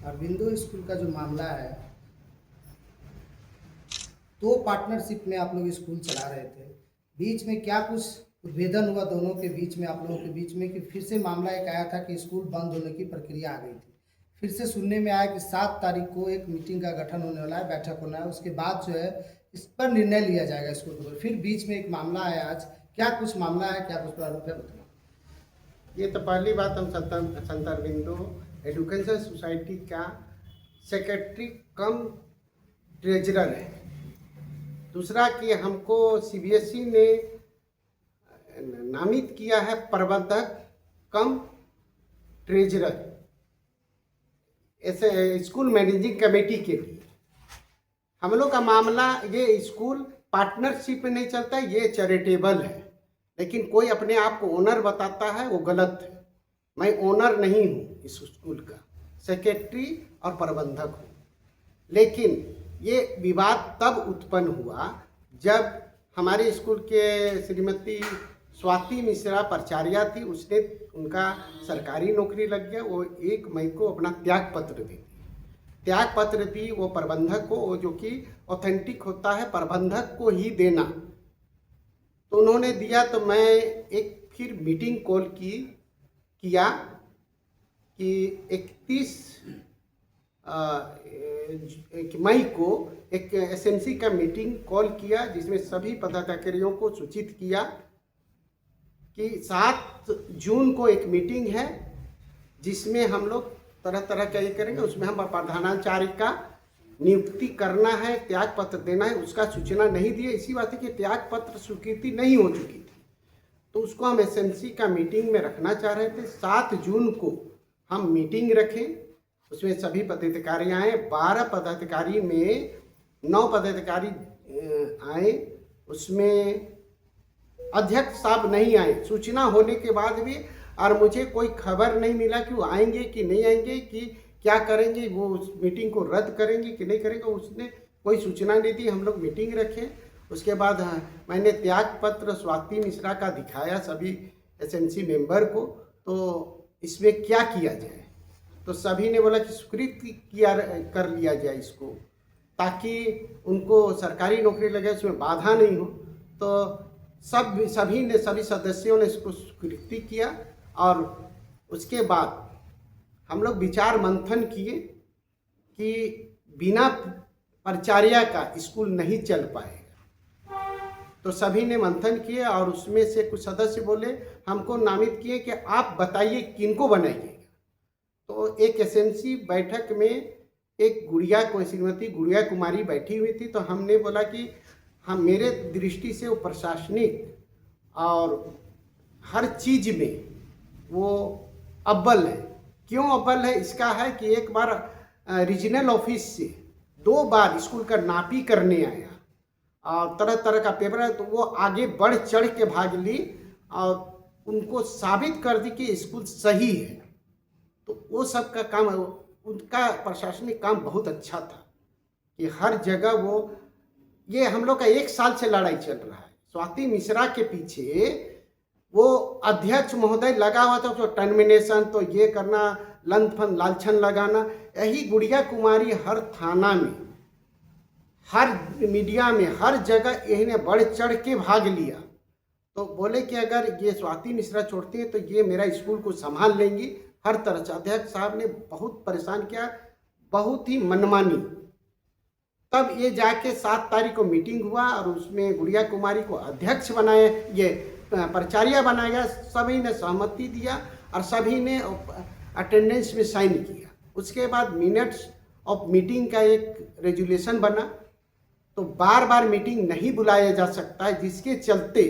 Aurobindo school का जो मामला है, दो पार्टनरशिप में आप लोग स्कूल चला रहे थे। बीच में क्या कुछ उद्भेदन हुआ दोनों के बीच में, आप लोगों के बीच में, कि फिर से मामला एक आया था कि स्कूल बंद होने की प्रक्रिया आ गई थी। फिर से सुनने में आया कि 7 तारीख को एक मीटिंग का गठन होने वाला है, बैठक होना है, उसके बाद जो है इस पर निर्णय लिया जाएगा स्कूल को। फिर बीच में एक मामला है आज, क्या कुछ मामला है, क्या कुछ प्रारूप है, बताओ। ये तो पहली बात, हम संत अरविंदो एजुकेशन सोसाइटी का सेक्रेटरी कम ट्रेजरर है। दूसरा कि हमको सीबीएसई ने नामित किया है प्रबंधक कम ट्रेजरर, ऐसे स्कूल मैनेजिंग कमेटी के लिए। हम लोग का मामला, ये स्कूल पार्टनरशिप में नहीं चलता, ये चैरिटेबल है। लेकिन कोई अपने आप को ओनर बताता है, वो गलत है। मैं ओनर नहीं हूँ इस स्कूल का, सेक्रेटरी और प्रबंधक हूँ। लेकिन ये विवाद तब उत्पन्न हुआ जब हमारे स्कूल के श्रीमती स्वाति मिश्रा प्राचार्या थी, उसने उनका सरकारी नौकरी लग गया। वो 1 मई को अपना त्याग पत्र दी। त्याग पत्र दी वो प्रबंधक को, वो जो कि ऑथेंटिक होता है प्रबंधक को ही देना। तो उन्होंने दिया। तो मैं एक फिर मीटिंग कॉल किया कि 31 मई को एक एसएमसी का मीटिंग कॉल किया, जिसमें सभी पदाधिकारियों को सूचित किया कि 7 जून को एक मीटिंग है, जिसमें हम लोग तरह तरह का ये करेंगे। उसमें हम प्रधानाचार्य का नियुक्ति करना है, त्याग पत्र देना है। उसका सूचना नहीं दिए, इसी बात है कि त्याग पत्र स्वीकृति नहीं हो चुकी थी, तो उसको हम एसएमसी का मीटिंग में रखना चाह रहे थे। 7 जून को हम मीटिंग रखें, उसमें सभी पदाधिकारी आए। 12 पदाधिकारी में 9 पदाधिकारी आए, उसमें अध्यक्ष साहब नहीं आए सूचना होने के बाद भी। और मुझे कोई खबर नहीं मिला कि वो आएंगे कि नहीं आएंगे, कि क्या करेंगे, वो उस मीटिंग को रद्द करेंगे कि नहीं करेंगे, उसने कोई सूचना नहीं दी। हम लोग मीटिंग रखे। उसके बाद मैंने त्याग पत्र स्वाति मिश्रा का दिखाया सभी एसएमसी मेंबर को, तो इसमें क्या किया जाए। तो सभी ने बोला कि स्वीकृत कर लिया जाए इसको, ताकि उनको सरकारी नौकरी लगे, उसमें बाधा नहीं हो। तो सभी सदस्यों ने इसको स्वीकृति किया। और उसके बाद हम लोग विचार मंथन किए कि बिना प्राचार्य का स्कूल नहीं चल पाएगा। तो सभी ने मंथन किए और उसमें से कुछ सदस्य बोले, हमको नामित किए कि आप बताइए किनको बनाइएगा। तो एक एसएमसी बैठक में एक गुड़िया को, श्रीमती गुड़िया कुमारी बैठी हुई थी। तो हमने बोला कि हम, मेरे दृष्टि से वो प्रशासनिक और हर चीज में वो अव्वल है। क्यों अव्वल है, इसका है कि एक बार रीजनल ऑफिस से 2 बार स्कूल का नापी करने आया और तरह तरह का पेपर है, तो वो आगे बढ़ चढ़ के भाग ली और उनको साबित कर दी कि स्कूल सही है। तो वो सब का काम, उनका प्रशासनिक काम बहुत अच्छा था कि हर जगह वो, ये हम लोग का 1 साल से लड़ाई चल रहा है। स्वाति मिश्रा के पीछे वो अध्यक्ष महोदय लगा हुआ था, तो टर्मिनेशन, तो ये करना, लंथन लालछन लगाना। यही गुड़िया कुमारी हर थाना में, हर मीडिया में, हर जगह यही ने बढ़ चढ़ के भाग लिया। तो बोले कि अगर ये स्वाति मिश्रा छोड़ती है तो ये मेरा स्कूल को संभाल लेंगी। हर तरह से अध्यक्ष साहब ने बहुत परेशान किया, बहुत ही मनमानी। तब ये जाके 7 तारीख को मीटिंग हुआ और उसमें गुड़िया कुमारी को अध्यक्ष बनाया, ये प्राचार्य बनाया गया। सभी ने सहमति दिया और सभी ने अटेंडेंस में साइन किया। उसके बाद मिनट्स ऑफ मीटिंग का एक रेजुलेशन बना। तो बार बार मीटिंग नहीं बुलाया जा सकता है, जिसके चलते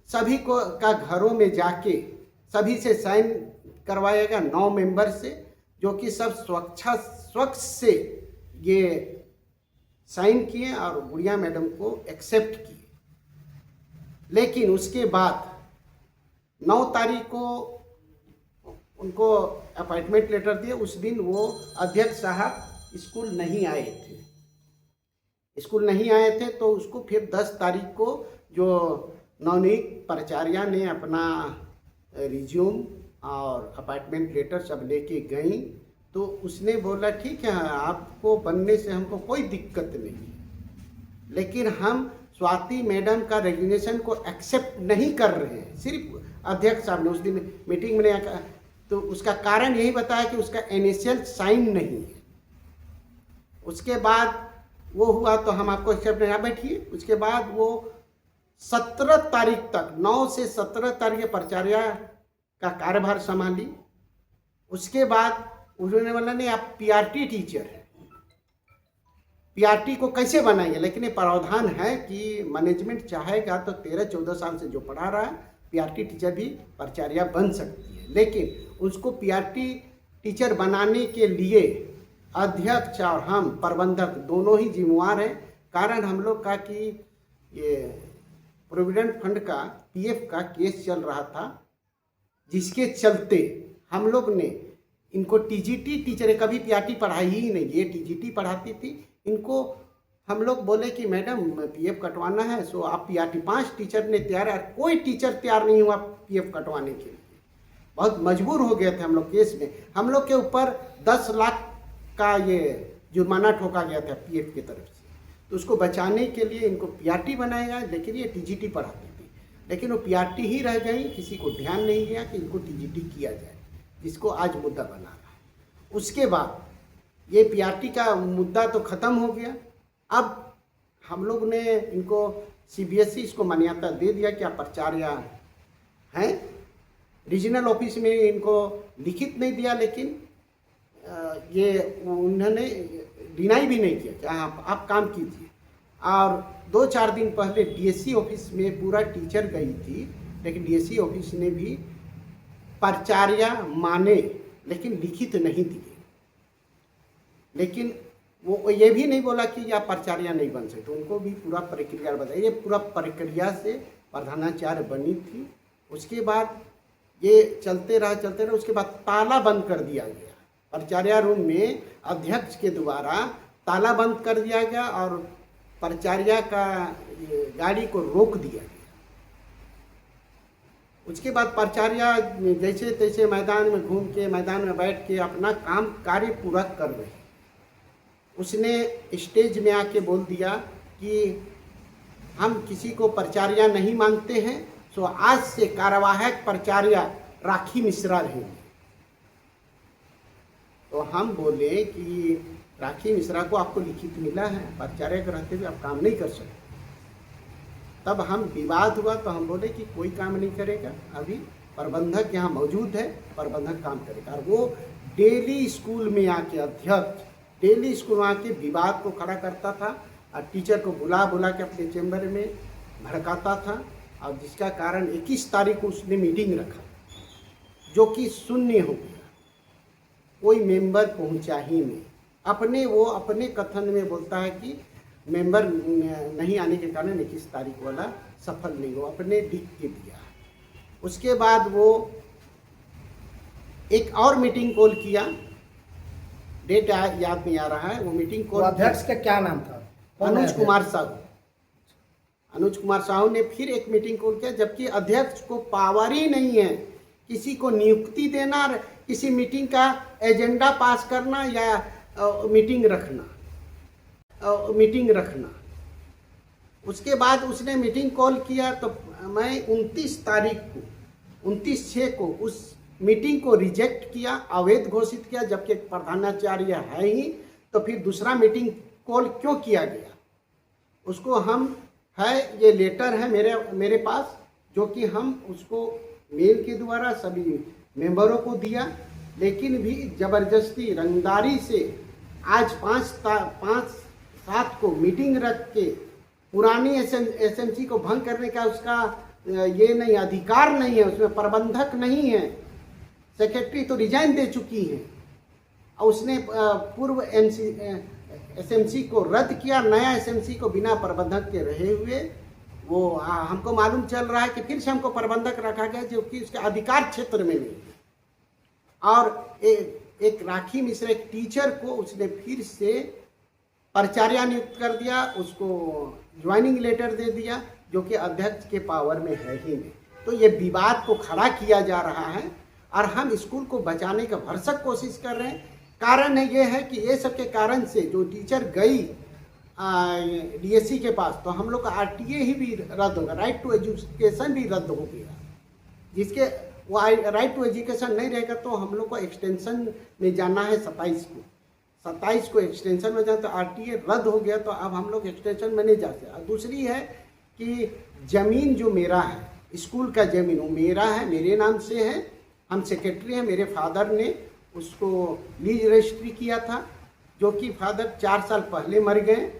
सभी को का घरों में जाके सभी से साइन करवाएगा 9 मेंबर से, जो कि सब स्वच्छ से ये साइन किए और गुड़िया मैडम को एक्सेप्ट किए। लेकिन उसके बाद 9 तारीख को उनको अपॉइंटमेंट लेटर दिए। उस दिन वो अध्यक्ष साहब स्कूल नहीं आए थे, तो उसको फिर 10 तारीख को जो नवनीत प्राचार्या ने अपना रिज्यूम और अपॉइंटमेंट लेटर सब लेके गई तो उसने बोला ठीक है, आपको बनने से हमको कोई दिक्कत नहीं है, लेकिन हम स्वाति मैडम का रेजिग्नेशन को एक्सेप्ट नहीं कर रहे हैं। सिर्फ अध्यक्ष साहब ने उस दिन मीटिंग में नहीं कहा, तो उसका कारण यही बताया कि उसका इनिशियल साइन नहीं है। उसके बाद वो हुआ तो हम आपको एक्सेप्ट नहीं, बैठिए। उसके बाद वो 17 तारीख तक, 9 से 17 तारीख प्राचार्य का कार्यभार संभाली। उसके बाद उन्होंने बोला नहीं, आप पीआरटी टीचर हैं, पीआरटी को कैसे बनाएंगे, लेकिन ये प्रावधान है कि मैनेजमेंट चाहेगा तो 13-14 साल से जो पढ़ा रहा है पीआरटी टीचर भी प्राचार्य बन सकती है, लेकिन उसको पीआरटी टीचर बनाने के लिए अध्यक्ष और हम प्रबंधक दोनों ही जिम्मेवार हैं। कारण हम लोग का कि ये प्रोविडेंट फंड का पीएफ का केस चल रहा था, जिसके चलते हम लोग ने इनको टीजीटी टीचर, कभी पीआरटी पढ़ाई ही नहीं, ये टीजीटी पढ़ाती थी। इनको हम लोग बोले कि मैडम पीएफ कटवाना है, सो आप पीआरटी 5 टीचर ने तैयार है, कोई टीचर तैयार नहीं हुआ पीएफ कटवाने के लिए। बहुत मजबूर हो गए थे हम लोग केस में। हम लोग के ऊपर 10 लाख का ये जुर्माना ठोका गया था पीएफ की तरफ से, तो उसको बचाने के लिए इनको पीआरटी बनाया गया, लेकिन ये टीजीटी पढ़ाती थी, लेकिन वो पीआरटी ही रह गई। किसी को ध्यान नहीं गया कि इनको टीजीटी किया जाए, जिसको आज मुद्दा बना रहा है। उसके बाद ये पीआरटी का मुद्दा तो ख़त्म हो गया। अब हम लोग ने इनको सीबीएसई इसको मान्यता दे दिया कि आप प्राचार्य हैं। रीजनल ऑफिस में इनको लिखित नहीं दिया, लेकिन ये उन्होंने डिनाई भी नहीं किया कि आप काम कीजिए। और 2-4 दिन पहले डीएससी ऑफिस में पूरा टीचर गई थी, लेकिन डीएससी ऑफिस ने भी प्राचार्य माने, लेकिन लिखित नहीं दिए। लेकिन वो ये भी नहीं बोला कि आप प्राचार्य नहीं बन सकते, उनको भी पूरा प्रक्रिया बताई। ये पूरा प्रक्रिया से प्रधानाचार्य बनी थी। उसके बाद ये चलते रहा। उसके बाद ताला बंद कर दिया गया, प्राचार्य रूम में अध्यक्ष के द्वारा ताला बंद कर दिया गया और प्राचार्य का गाड़ी को रोक दिया गया। उसके बाद प्राचार्य जैसे तैसे मैदान में घूम के, मैदान में बैठ के अपना काम कार्य पूरा कर रहे। उसने स्टेज में आके बोल दिया कि हम किसी को प्राचार्य नहीं मानते हैं, तो आज से कार्यवाहक प्राचार्य राखी मिश्रा रहेंगे। तो हम बोले कि राखी मिश्रा को आपको लिखित मिला है, प्राचार्य के रहते हुए आप काम नहीं कर सकते। तब हम विवाद हुआ तो हम बोले कि कोई काम नहीं करेगा, अभी प्रबंधक यहाँ मौजूद है, प्रबंधक काम करेगा। और वो डेली स्कूल में आके अध्यक्ष डेली स्कूल में आके विवाद को खड़ा करता था और टीचर को बुला के अपने चैम्बर में भड़काता था। और जिसका कारण 21 तारीख को उसने मीटिंग रखा, जो कि शून्य हो गया, कोई मेंबर पहुंचा ही नहीं। वो अपने कथन में बोलता है कि मेंबर नहीं आने के कारण 21 तारीख वाला सफल नहीं हो, अपने लिख के दिया। उसके बाद वो एक और मीटिंग कॉल किया, डेट याद नहीं आ रहा है। वो मीटिंग कॉल, अध्यक्ष का क्या नाम था? अनुज कुमार साहू। अनुज कुमार साहू ने फिर एक मीटिंग कॉल किया, जबकि अध्यक्ष को पावर ही नहीं है किसी को नियुक्ति देना, किसी मीटिंग का एजेंडा पास करना या मीटिंग रखना। उसके बाद उसने मीटिंग कॉल किया तो मैं 29/6 को उस मीटिंग को रिजेक्ट किया, अवैध घोषित किया, जबकि प्रधानाचार्य है ही, तो फिर दूसरा मीटिंग कॉल क्यों किया गया? उसको हम है, ये लेटर है मेरे पास, जो कि हम उसको मेल के द्वारा सभी मेंबरों को दिया, लेकिन भी जबरदस्ती रंगदारी से आज 5/7 को मीटिंग रख के पुरानी एसएमसी को भंग करने का उसका ये नहीं, अधिकार नहीं है, उसमें प्रबंधक नहीं है। सेक्रेटरी तो रिजाइन दे चुकी है और उसने पूर्व एसएमसी को रद्द किया, नया एसएमसी को बिना प्रबंधक के रहे हुए वो हमको मालूम चल रहा है कि फिर से हमको प्रबंधक रखा गया, जो कि उसके अधिकार क्षेत्र में नहीं है। और एक राखी मिश्रा एक टीचर को उसने फिर से प्राचार्य नियुक्त कर दिया, उसको ज्वाइनिंग लेटर दे दिया, जो कि अध्यक्ष के पावर में है ही नहीं। तो ये विवाद को खड़ा किया जा रहा है और हम स्कूल को बचाने का भरसक कोशिश कर रहे हैं। कारण है ये है कि ये सब के कारण से जो टीचर गई डीएससी के पास, तो हम लोग का आरटीए ही भी रद्द होगा, राइट टू एजुकेशन भी रद्द हो गया। जिसके वो राइट टू एजुकेशन नहीं रहेगा तो हम लोग को एक्सटेंशन में जाना है 27 को एक्सटेंशन में जाना, तो आरटीए रद्द हो गया, तो अब हम लोग एक्सटेंशन में नहीं जा सकते। और दूसरी है कि ज़मीन जो मेरा है, स्कूल का ज़मीन वो मेरा है, मेरे नाम से है, हम सेक्रेटरी हैं, मेरे फादर ने उसको लीज रजिस्ट्री किया था, जो कि फादर 4 साल पहले मर गए।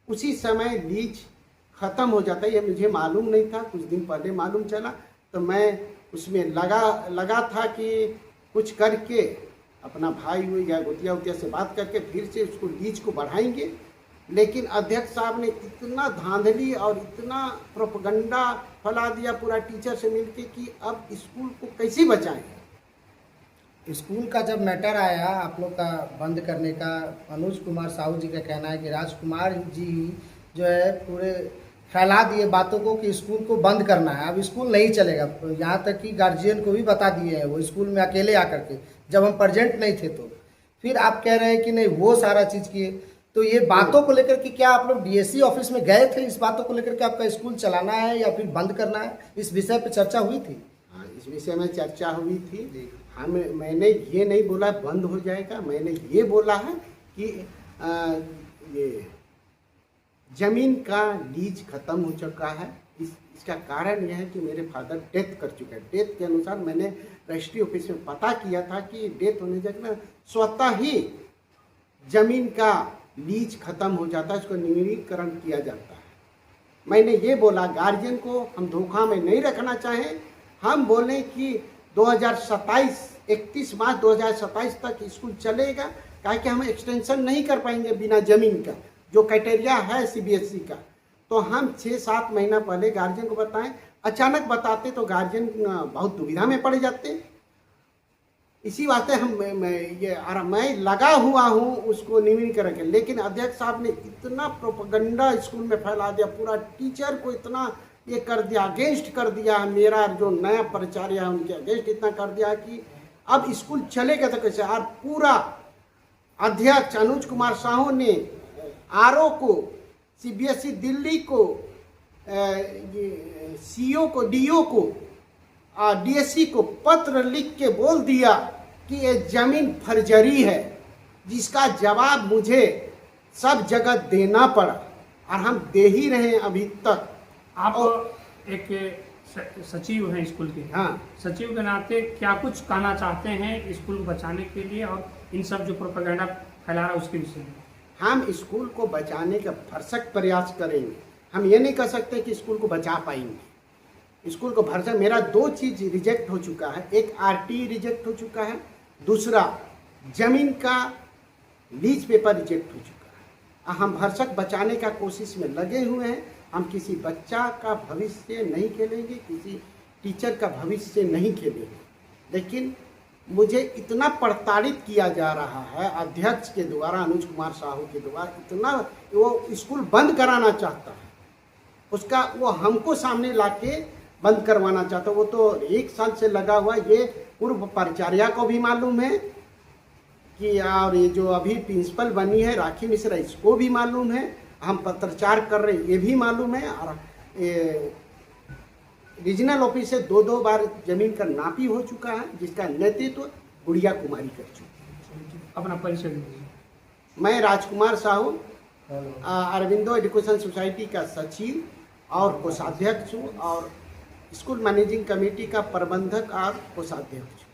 उसी समय लीज ख़त्म हो जाता है, ये मुझे मालूम नहीं था, कुछ दिन पहले मालूम चला, तो मैं उसमें लगा था कि कुछ करके अपना भाई हुई या गोतिया से बात करके फिर से उसको लीज को बढ़ाएंगे। लेकिन अध्यक्ष साहब ने इतना धांधली और इतना प्रोपगंडा फैला दिया पूरा टीचर से मिलके कि अब स्कूल को कैसे बचाएं। स्कूल का जब मैटर आया आप लोग का बंद करने का, अनुज कुमार साहू जी का कहना है कि राजकुमार जी जो है पूरे फैला दिए बातों को कि स्कूल को बंद करना है, अब स्कूल नहीं चलेगा। यहाँ तक कि गार्जियन को भी बता दिए हैं वो स्कूल में अकेले आकर के, जब हम प्रेजेंट नहीं थे। तो फिर आप कह रहे हैं कि नहीं वो सारा चीज़ किए, तो ये बातों को लेकर कि क्या आप लोग डीएससी ऑफिस में गए थे, इस बातों को लेकर के आपका स्कूल चलाना है या फिर बंद करना है, इस विषय पे चर्चा हुई थी? हाँ, इस विषय में चर्चा हुई थी। मैंने ये नहीं बोला बंद हो जाएगा, मैंने ये बोला है कि ये ज़मीन का लीज खत्म हो चुका है। इसका कारण यह है कि मेरे फादर डेथ कर चुके हैं। डेथ के अनुसार मैंने रजिस्ट्री ऑफिस में पता किया था कि डेथ होने जगह स्वतः ही ज़मीन का लीज खत्म हो जाता है, इसको नवीनीकरण किया जाता है। मैंने ये बोला गार्जियन को हम धोखा में नहीं रखना चाहें, हम बोलें कि 31 मार्च 2027 तक स्कूल चलेगा, क्योंकि हम एक्सटेंशन नहीं कर पाएंगे बिना ज़मीन का, जो क्राइटेरिया है सीबीएसई का। तो हम 6-7 महीना पहले गार्जियन को बताएं, अचानक बताते तो गार्जियन बहुत दुविधा में पड़ जाते। इसी वास्ते मैं लगा हुआ हूँ उसको नवीनीकरण के। लेकिन अध्यक्ष साहब ने इतना प्रोपगंडा स्कूल में फैला दिया, पूरा टीचर को इतना ये कर दिया, अगेंस्ट कर दिया, मेरा जो नया प्राचार्य है उनके अगेंस्ट इतना कर दिया कि अब स्कूल चलेगा तो कैसे। और पूरा अध्यक्ष अनुज कुमार साहू ने आरओ को, सीबीएसई दिल्ली को, सीओ को, डीओ को, डीएससी को पत्र लिख के बोल दिया कि ये ज़मीन फर्जरी है, जिसका जवाब मुझे सब जगह देना पड़ा और हम दे ही रहे हैं अभी तक। आप एक सचिव हैं स्कूल के, हाँ, सचिव के नाते क्या कुछ कहना चाहते हैं स्कूल को बचाने के लिए और इन सब जो प्रोपेगेंडा फैला रहा है उसके विषय में? हम स्कूल को बचाने का भरसक प्रयास करेंगे। हम ये नहीं कह सकते कि स्कूल को बचा पाएंगे। स्कूल को भरसक, मेरा 2 चीज़ रिजेक्ट हो चुका है, एक आरटी रिजेक्ट हो चुका है, दूसरा ज़मीन का लीज पेपर रिजेक्ट हो चुका है। हम भरसक बचाने का कोशिश में लगे हुए हैं। हम किसी बच्चा का भविष्य नहीं खेलेंगे, किसी टीचर का भविष्य नहीं खेलेंगे। लेकिन मुझे इतना प्रताड़ित किया जा रहा है अध्यक्ष के द्वारा, अनुज कुमार साहू के द्वारा, इतना वो स्कूल बंद कराना चाहता है, उसका वो हमको सामने लाके बंद करवाना चाहता है। वो तो 1 साल से लगा हुआ, ये पूर्व प्राचार्य को भी मालूम है कि, और ये जो अभी प्रिंसिपल बनी है राखी मिश्रा, इसको भी मालूम है, हम पत्रचार कर रहे हैं ये भी मालूम है। और रीजनल ऑफिस से 2 बार जमीन का नापी हो चुका है, जिसका नेतृत्व गुड़िया कुमारी कर चुकी है। अपना परिचय दीजिए। मैं राजकुमार साहू, अरविंदो एजुकेशन सोसाइटी का सचिव और कोषाध्यक्ष हूँ, और स्कूल मैनेजिंग कमेटी का प्रबंधक और कोषाध्यक्ष हूँ।